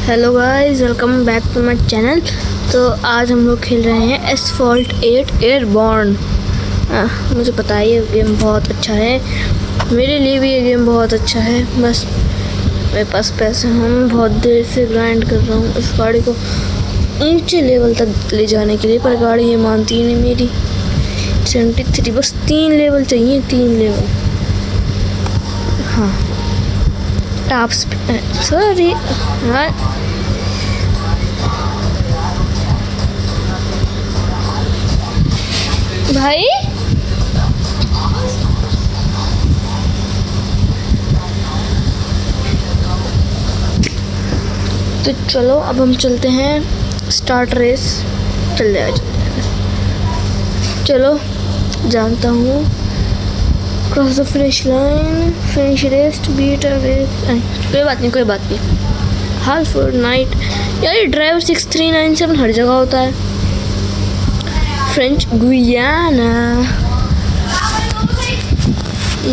Hello guys, welcome back to my channel. तो आज हम लोग खेल रहे हैं एसफॉल्ट 8 एयरबॉर्न। मुझे पता है ये गेम बहुत अच्छा है, मेरे लिए भी ये गेम बहुत अच्छा है। बस मेरे पास पैसे हैं, मैं बहुत देर से ग्राइंड कर रहा हूँ इस गाड़ी को ऊंचे लेवल तक ले जाने के लिए, पर गाड़ी ये मानती नहीं मेरी। 73, बस 3 लेवल चाहिए, 3 लेवल। हाँ, टॉप सॉरी। हाँ, भाई तो चलो अब हम चलते हैं स्टार्ट रेस। चल जाए, चलो जानता हूँ। Cross the finish line, finish race to beat a race. कोई बात नहीं, कोई बात नहीं। हाल फॉर नाइट यार, ये ड्राइवर 6397 हर जगह होता है। फ्रेंच गुयाना,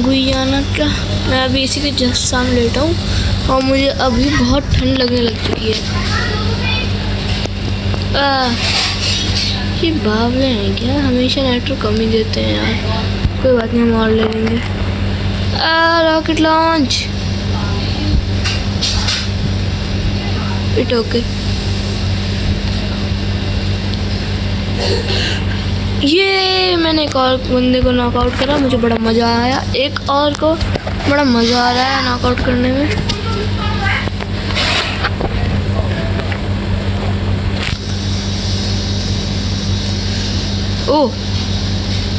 गुयाना क्या, मैं अभी इसी के जस्ट सामने लेटा हूँ और मुझे अभी बहुत ठंड लगने लग चुकी है। ये बावले हैं क्या, हमेशा नाइट्रो कम ही देते हैं यार। कोई बात नहीं, हम और ले लेंगे। Rocket launch, it okay. ये मैंने एक और बंदे को नॉकआउट करा, मुझे बड़ा मज़ा आया। एक और को बड़ा मज़ा आ रहा है नॉकआउट करने में।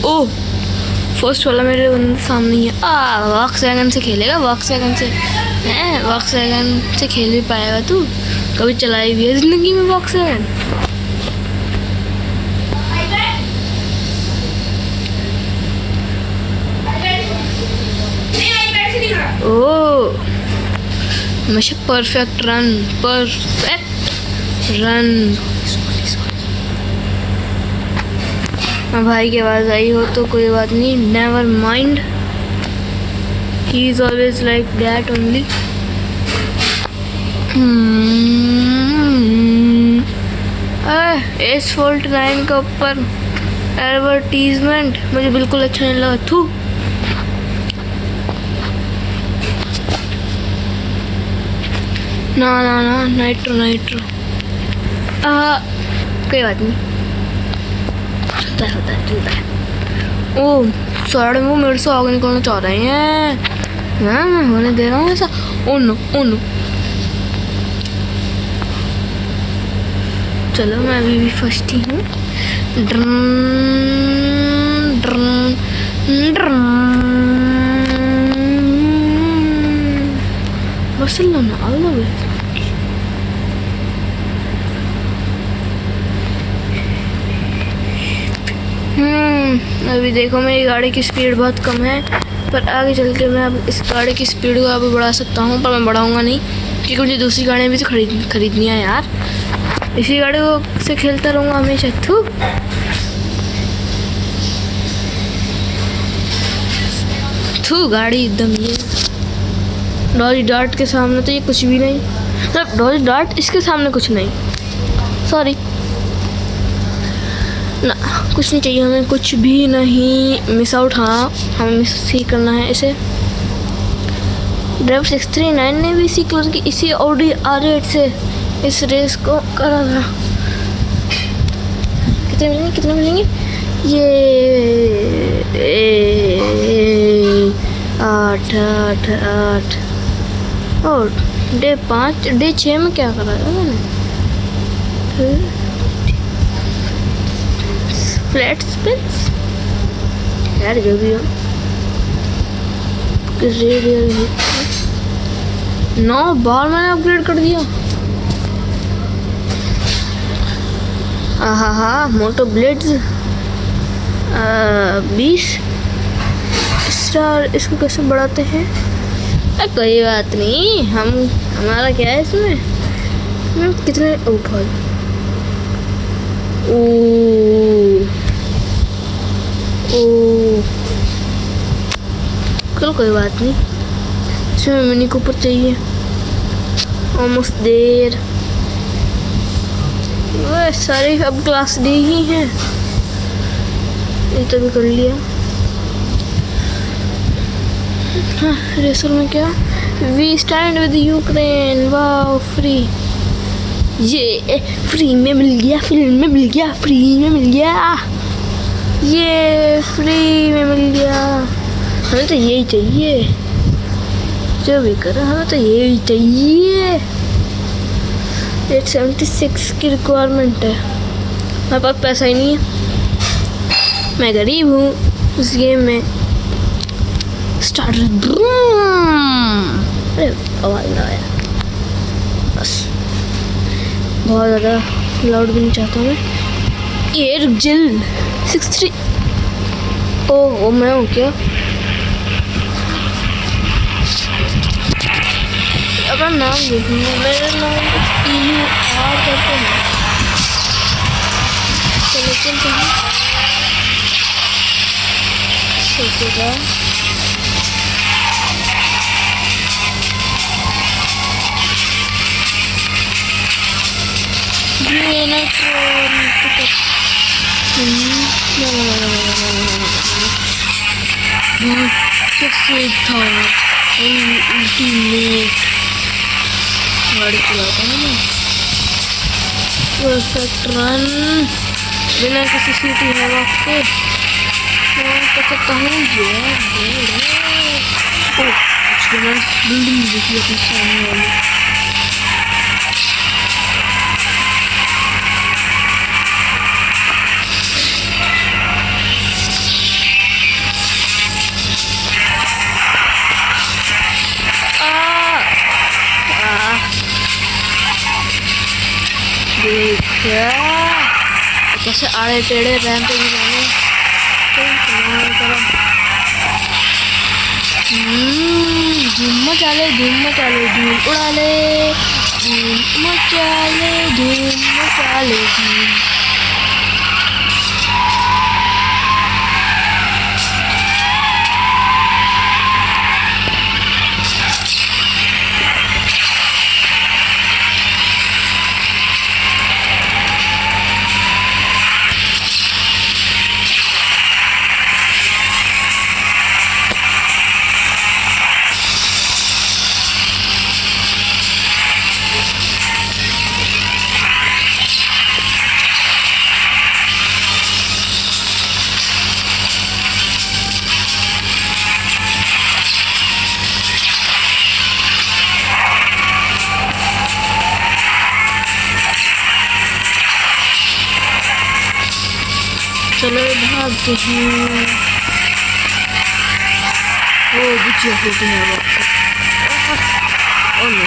ओह, फर्स्ट वाला मेरे सामने ही है। वॉक्सवैगन से खेलेगा, वॉक्सवैगन से हैं, वॉक्सवैगन से खेल भी पाएगा तू? कभी चलाई भी है जिंदगी में वॉक्सवैगन? ओह, हमेशा परफेक्ट रन, परफेक्ट रन। भाई की आवाज़ आई हो तो कोई बात नहीं, never mind, he is always like that only. Asphalt 9 का ऊपर एडवर्टीजमेंट मुझे बिल्कुल अच्छा नहीं लगा। थू, ना नाइट्रो कोई बात नहीं, होता है चलता है। ओह सर, वो मेरे से आगे निकलना चाह रहे हैं। हाँ, मैं होने दे रहा हूँ ऐसा। ओ नो, चलो मैं अभी भी फर्स्ट ही हूँ। Barcelona all the way. अभी देखो मेरी गाड़ी की स्पीड बहुत कम है, पर आगे चल के मैं अब इस गाड़ी की स्पीड को अभी बढ़ा सकता हूँ, पर मैं बढ़ाऊँगा नहीं क्योंकि मुझे दूसरी गाड़ियाँ भी तो खरीदनी है यार। इसी गाड़ी को से खेलता रहूँगा हमेशा। थू गाड़ी एकदम ये डॉज डार्ट के सामने तो ये कुछ भी नहीं, मतलब डॉज डार्ट इसके सामने कुछ नहीं। सॉरी ना, कुछ नहीं चाहिए हमें, कुछ भी नहीं। मिस आउट, हाँ हमें मिस ही करना है इसे। ड्राइवर 639 ने भी इसी कलर की, इसी ऑडी R8 से इस रेस को करा था। कितने मिलेंगे ये? 8 और डे 5, डे 6 में क्या करा था मैंने? फ्लैट स्पिन्स यार, जो भी हो। 9 बार मैंने अपग्रेड कर दिया। हाँ, मोटो ब्लेड्स 20 स्टार। इसको कैसे बढ़ाते हैं? कोई बात नहीं, हमारा क्या है इसमें। कितने? ओ भाई, चलो कोई बात नहीं, इसमें मिनी कूपर चाहिए। ऑलमोस्ट देर। वो सारे अब क्लास डी ही हैं। ये तो भी कर लिया। हाँ, रेसर में क्या, वी स्टैंड विद यूक्रेन, वाह फ्री, ये फ्री में मिल गया, फ्री में मिल गया, फ्री में मिल गया, ये फ्री में मिल गया। हमें तो यही चाहिए, जो भी करो हमें तो यही चाहिए। 876 की रिक्वायरमेंट है, मेरे पास पैसा ही नहीं है, मैं गरीब हूँ उस गेम में। स्टार्ट, अरे आवाज ना आया, बस बहुत ज़्यादा लाउड भी नहीं चाहता मैं। ये रुक जल 63, ओह मैं हूँ क्या? अपना नाम देखूँगा, मेरा नाम EUR करते हैं। चलो चलते हैं, सोचेगा ये ना कैसे था अल्टीमेट गाड़ी चलाता है ना, परफेक्ट रन बिना किसी सीटी हवा के कर सकता हूँ। बिल्डिंग देखिए अपने सामने वाली, देखा कैसे आड़े टेढ़े रैंप पे भी जाने। धूम मचा ले, धूम मचा ले, धूम उड़ा ले, धूम मचा ले, धूम मचा ले, धूम। चलो भागते हैं, ओ बुच्चिया होती है वापस। ओ नो,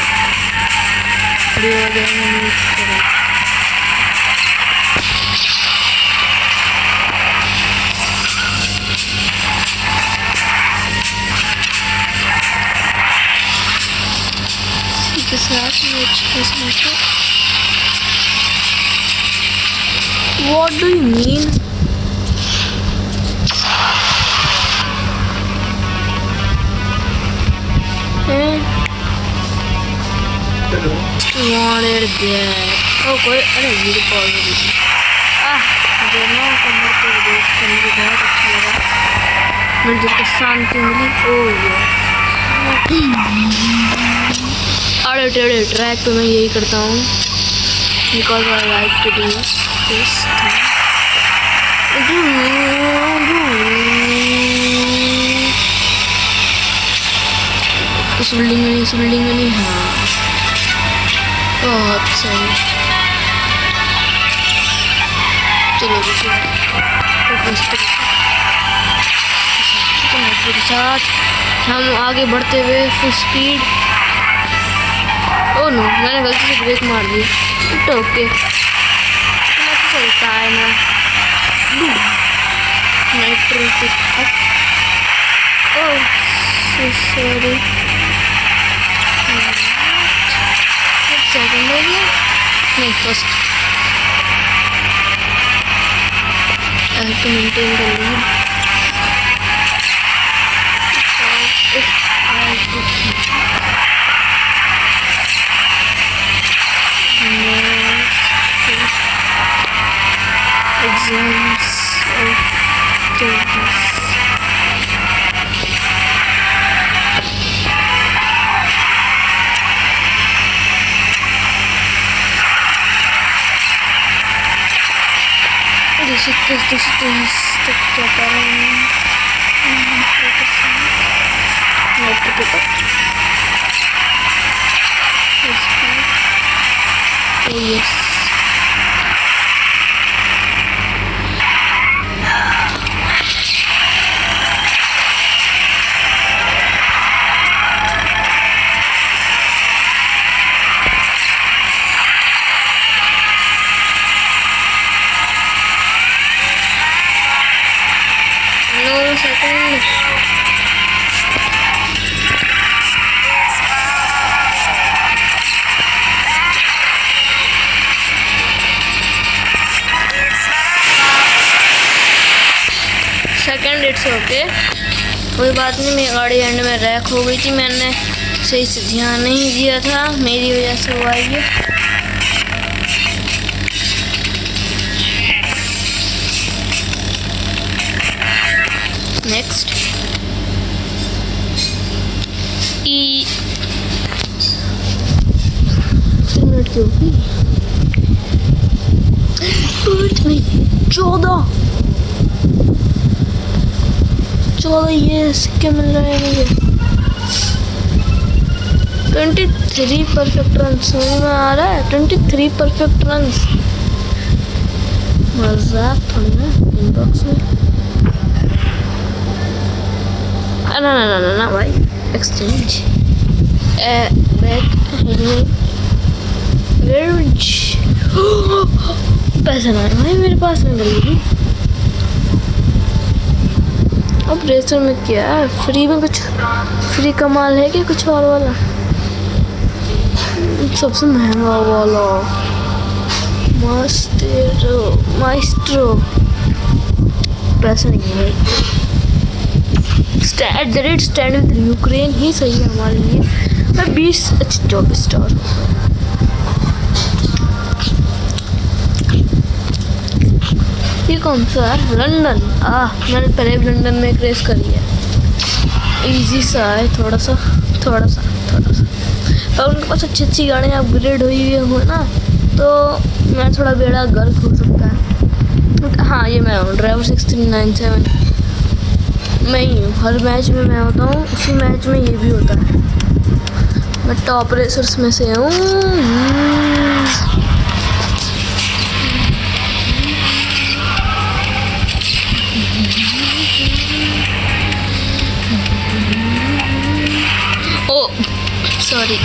के साथ What do you mean? Wanted that. Oh, कोई अरे वीडियो कॉल हो रही थी। दोनों कमर पे देख कर मुझे बहुत अच्छा लगा, मुझे दिल को शांति मिली। ओह अरे टेढ़े ट्रैक पे मैं यही करता हूँ, because I like to do this thing. इस बिल्डिंग में नहीं, हाँ बहुत सही। चलो के साथ हम आगे बढ़ते हुए फुल स्पीड। ओह नो, मैंने गलती से ब्रेक मार दी। इट्स ओके, इतना तो चलता है ना। नाइट्रो ओह सॉरी, सेकंड हो गया, नहीं फर्स्ट। तो मेंटेन कर लिया। thousands of things. This तो क्या कर रहे हैं? Oh yes. No second. Second it's okay, कोई बात नहीं। मेरी गाड़ी एंड में रैक हो गई थी, मैंने सही से ध्यान नहीं दिया था, मेरी वजह से हुआ ये। नेक्स्ट ई 3 मिनट की होगी, 14 ये सिक्के मिल रहे हैं मुझे। 23 परफेक्ट रन समझ में आ रहा है। 23 परफेक्ट रन, मजाक थोड़ी ना। इनबॉक्स में ना भाई, एक्सचेंज बैक पैसा ना है भाई मेरे पास में गई। अब रेसर में क्या है, फ्री में कुछ फ्री कमाल है क्या कुछ और वाला? सबसे महंगा वाला माइस्ट्रो पैसा नहीं है। स्टैंड विद यूक्रेन ही सही है हमारे लिए। मैं 20 अच्छा 24 स्टार। ये कौन सा है? लंदन। मैंने पहले भी लंदन में एक रेस करी है। इजी सा है थोड़ा सा। पर उनके पास अच्छी गाड़ियाँ अपग्रेड हुई हो ना, तो मैं थोड़ा बेड़ा गर्क हो सकता है। हाँ ये मैं हूँ ड्राइवर 6397। मैं ही हूँ, हर मैच में मैं होता हूँ, उसी मैच में ये भी होता है। मैं टॉप रेसर्स में से हूँ। सॉरी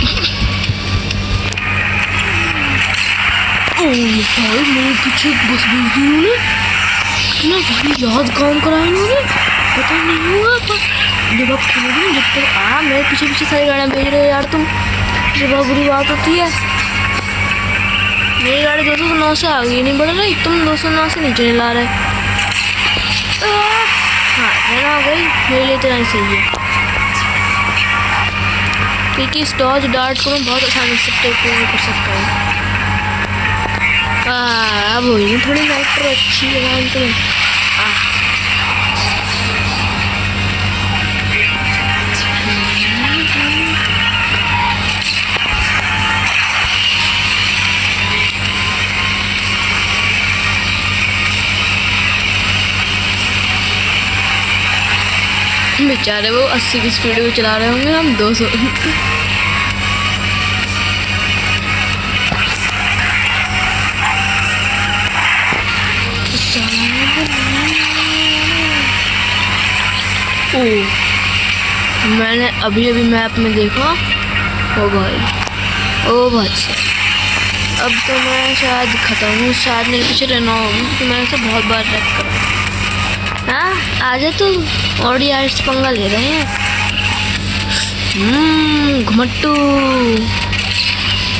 भाई, मेरे पीछे बस भेज दी उन्होंने। इतना भारी याद काम करा इन्होंने, पता नहीं हुआ। पर जब आप खोलोगे जब तक मेरे पीछे सारी गाड़ियाँ भेज रहे हो यार तुम, ये बहुत बुरी बात होती है। मेरी गाड़ी 209 से आगे नहीं बढ़ रही, तुम 209 से नीचे नहीं ला रहे। हाँ है हो गई, मेरे लिए इतना ही सही है। क्योंकि स्टॉज डार्ट को मैं बहुत आसानी से टेक कर सकता हूँ। अब हुई थोड़ी नाइट्रो अच्छी है तो बेचारे वो 80 की स्पीड में चला रहे होंगे, हम 200। मैंने अभी मैप में देखा, ओ भाई अब तो मैं शायद खत्म हूँ, शायद मेरे पीछे रहना होगी क्योंकि मैंने इसे बहुत बार ट्रैक करा। हाँ आजा तू, ऑडी आर्ट्स पंगा ले रहे हैं। घुमट्टू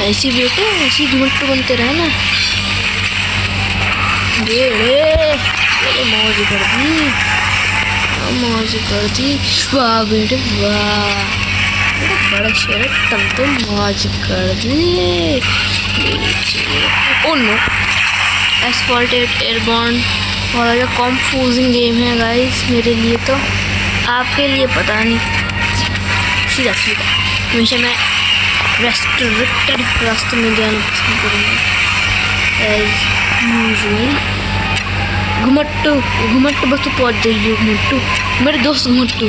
ऐसी बेटे, ऐसी घुमट्टू बनते रहे ना। मौज कर दी वाह बेटे वाह, बड़ा शेर तुम तो मौज कर दी। ओ नो, एसफॉल्ट 8 एयरबॉर्न और ज़्यादा कंफ्यूजिंग गेम है गाइस मेरे लिए, तो आपके लिए पता नहीं। सीधा सीधा हमेशा मैं रेस्ट्रिक्टेड रास्ते में जाना पसंद करूँगा एज यूजुअल। घुमट्टू घुमट्टू बस तो पहुँच जाइए। घुमट्टू मेरे दोस्त घुमट्टू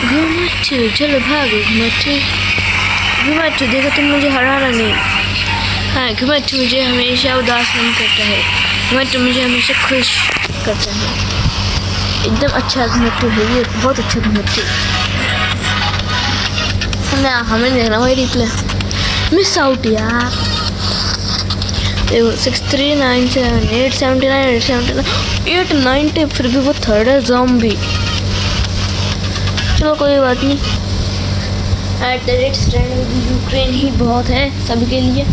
घुमट्टू चलो भागो घुमट्टू। घुमट्टू देखो तुम मुझे हराना नहीं। हाँ घुमट्टू मुझे हमेशा उदास नहीं करता है। घुमट्टू मुझे हमेशा खुश करता है। एकदम अच्छा घुमट्टू है ये, बहुत अच्छा घुमट्टू। हमें देखना वही रिप्ले मिस आउट यार। देखो 6397 879 879 890 फिर भी वो थर्ड है ज़ॉम्बी। चलो कोई बात नहीं। At the rate stand Ukraine ही बहुत है सभी के लिए।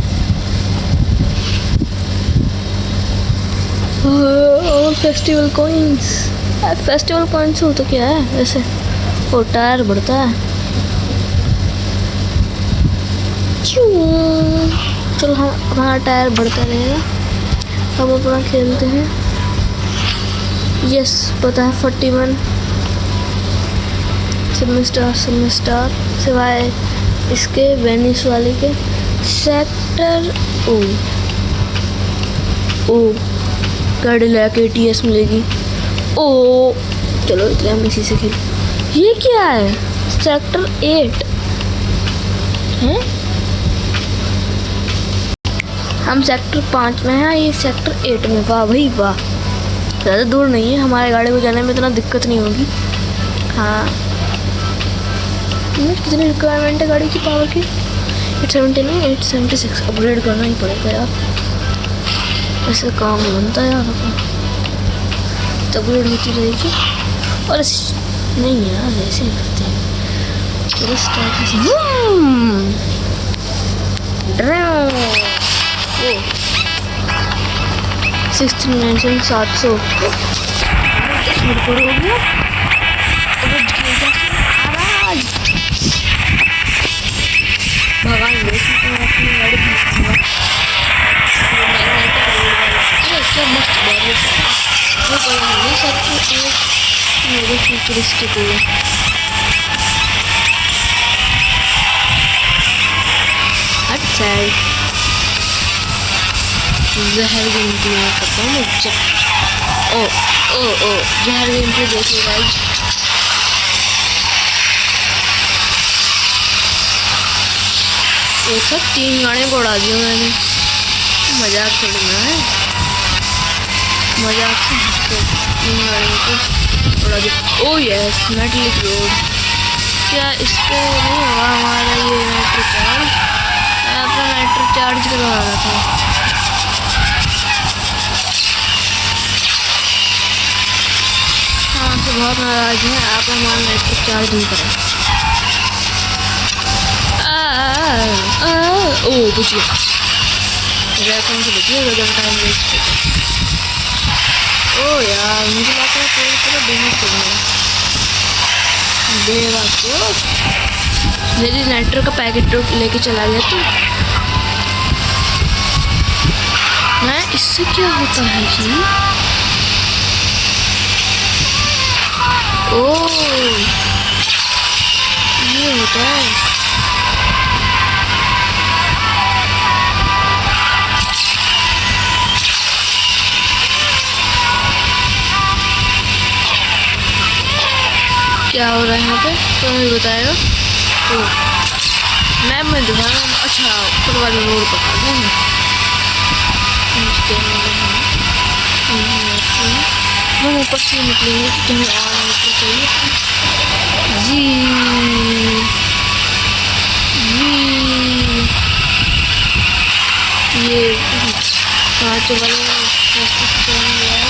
फेस्टिवल कॉइन्स, फेस्टिवल कॉइन्स हो तो क्या है वैसे? वो टायर बढ़ता है। चलो हमारा टायर बढ़ता रहेगा। हम अपना खेलते हैं। यस पता है 41 सेमेस्टर सिवाय इसके वेनिस वाले के। सेक्टर ओ गाड़ी लेके ATS मिलेगी। ओ चलो इतने हम इसी से खेल। ये क्या है? सेक्टर 8 है। हम सेक्टर 5 में हैं, ये सेक्टर 8 में। वाह भाई वाह, ज़्यादा दूर नहीं है, हमारे गाड़ी को जाने में इतना दिक्कत नहीं होगी। हाँ कितनी रिक्वायरमेंट है गाड़ी की पावर की? 870 नहीं 876। अपग्रेड करना ही पड़ेगा यार, ऐसे काम बनता है यार अपना। तो अपग्रेड होती रहेगी। और नहीं यार ऐसे ही करते हैं। चलो स्टार्ट। 69,700 हो गया। भगवान अपनी गाड़ी क्या मस्त मेरे फ्यूचरिस्टिक हुए। अच्छा जहर गेम प्ले करता हूँ मैं। ओ जहर गेम प्ले देखिए गाइस। एक साथ 3 गाड़ियों को उड़ा दिया मैंने। मजाक थोड़ी ना है, मजाक से हटके 3 गाड़ियों को उड़ा दिया। ओ यस मेटलिक रोड। क्या इस पे नहीं होगा हमारा ये मेट्रो चार्ज? अपना मेट्रो चार्ज करवाना था। हाँ तो बहुत नाराज है आप हमारा मेट्रो चार्ज नहीं करें। ओ बुझ गया। रैकन से बचिए जब टाइम वेस्ट होता। ओ यार मुझे लगता है कोई पूरा डैमेज करना देगा तो। मेरी नेटर का पैकेट लेके चला गया तो मैं इससे क्या होता है जी? ओ ये होता है। क्या हो रहा है यहाँ पे तो मुझे बताएगा। तो मैप में दिखाना। अच्छा ऊपर वाले रोड पकड़ देंगे। हम ऊपर से निकलेंगे तो तुम्हें और ऊपर चाहिए जी ये 5 वाले रास्ते से चलेंगे यार।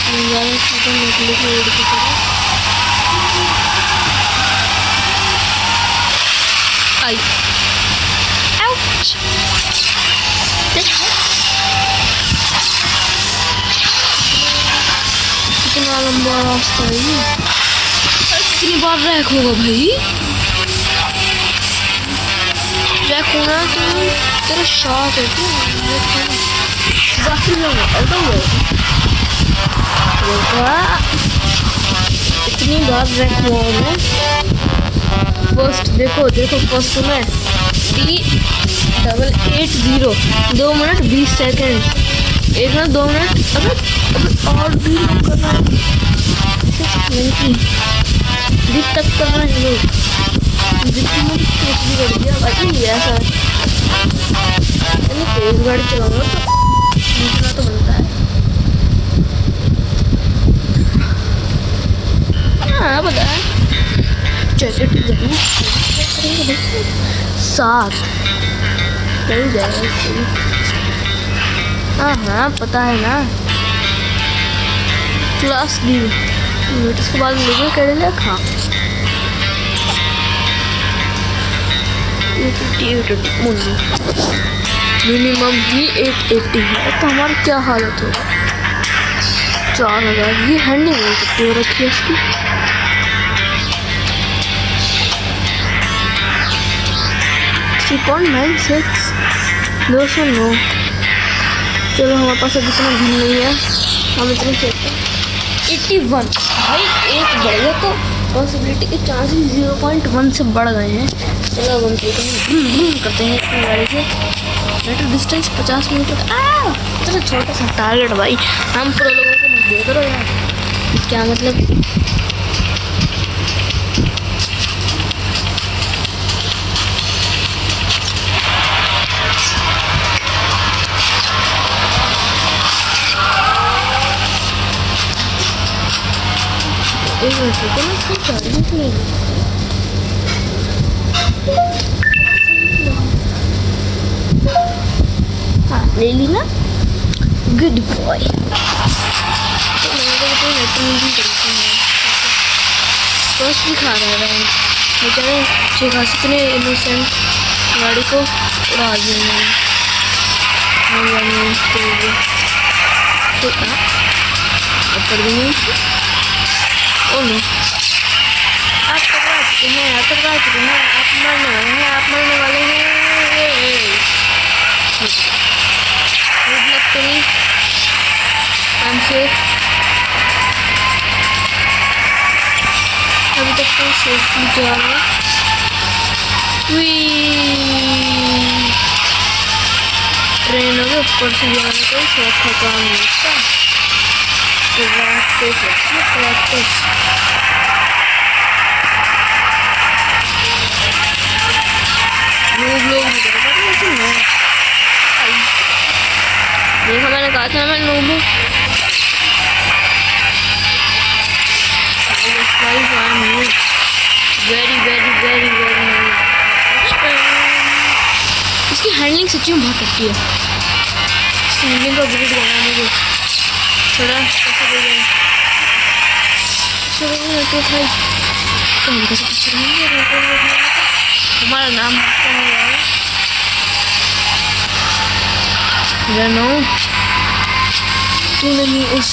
हम ज़्यादा सीधा निकले की रोड की तरफ। आई आउच कितना लंबा रास्ता है ये। कितनी बार रैक होगा भाई? रैक सुना कि तेरा शॉट है इतनी बार रैंक हुआ मैं फर्स्ट। देखो देखो फर्स्ट में T880 2 मिनट 20 सेकेंड। एक ना 2 मिनट। अगर और भी लोग कर रहे हैं 6 तक कर रहे हैं लोग। जितनी भी कर दिया भाई ऐसा तेज गाड़ी चलाऊंगा तो जीतना तो बनता है। हाँ पता है जैकेट जरूर 7 कहीं जाएगा। हाँ हाँ पता है ना क्लास डी उसके बाद लोगों कर लिया खा मिनिमम ही 880 है तो हमारी क्या हालत होगा। 4000 ये हैंडलिंग नहीं सकती हो रखी है इसकी। $3.96 चलो हमारे पास अभी इतना धन नहीं है हम इतने खेलते हैं। 81 भाई एक बढ़ गया तो पॉसिबिलिटी के चांसेस 0.1 से बढ़ गए हैं। चलो अब हम करते हैं अपनी गाड़ी से। Metre distance 50 metre. इतना छोटा सा टारगेट भाई हम प्रो लोगों को मत दे करो यार। क्या मतलब एक मिनट रुको ना इसकी चार्जिंग नहीं हाँ ले ली ना गुड बॉय। फर्स्ट भी खा रहा है बेचारे अच्छे खास इतने इनोसेंट गाड़ी को उड़ा दिया कर देंगे। ओ नो आप टकरा चुके हैं आप मरने वाले हैं। Good luck to me I am safe. अभी तक तो सेफली जा रहा है। ट्रेनों के ऊपर से जाने कोई सौखा काम नहीं होता। प्रैक्टिस लोग देखो मैंने कहा था मैं नूब हूँ। वेरी वेरी वेरी वेरी इसकी हैंडलिंग सच्ची में बहुत अच्छी है। हैंडलिंग का अपग्रेड करना मुझे थोड़ा कैसे बोल रहे हैं तो भाई तो हम कैसे कुछ रहेंगे। हमारा नाम जानो तूने ही उस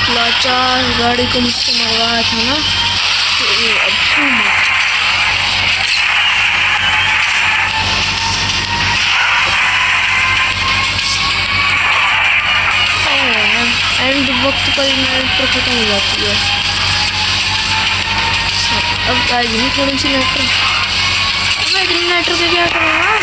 लाचार गाड़ी को मुझसे मरवाया था ना तो अब तू एंड वक्त पर नेटर खत्म हो जाती है। अब आएगी नहीं थोड़ी सी नेटर। मैं इतनी नेटर पे क्या करूँगा।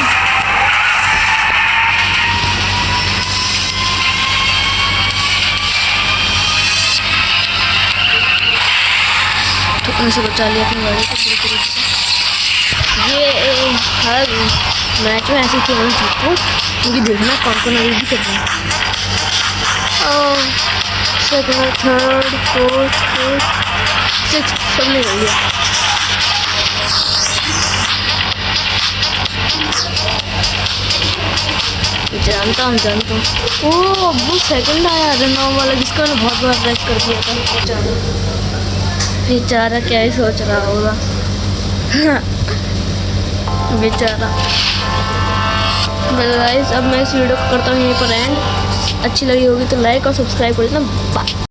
तो उनसे बचा लिया अपनी गाड़ी को पूरी तरीके से। ये हर मैच में ऐसे केवल जीतूँ क्योंकि देखना कौन कौन अभी भी कर रहा है। Second third fourth fifth sixth सब निकल गया। जानता हूँ ओ वो सेकंड आया रनॉव वाला जिसका मैंने बहुत बार ट्रैक कर दिया था। बेचारा क्या ही सोच रहा होगा बेचारा। गाइस अब मैं इस वीडियो को करता हूँ यहीं पर एंड। अच्छी लगी होगी तो लाइक और सब्सक्राइब कर देना। बाय।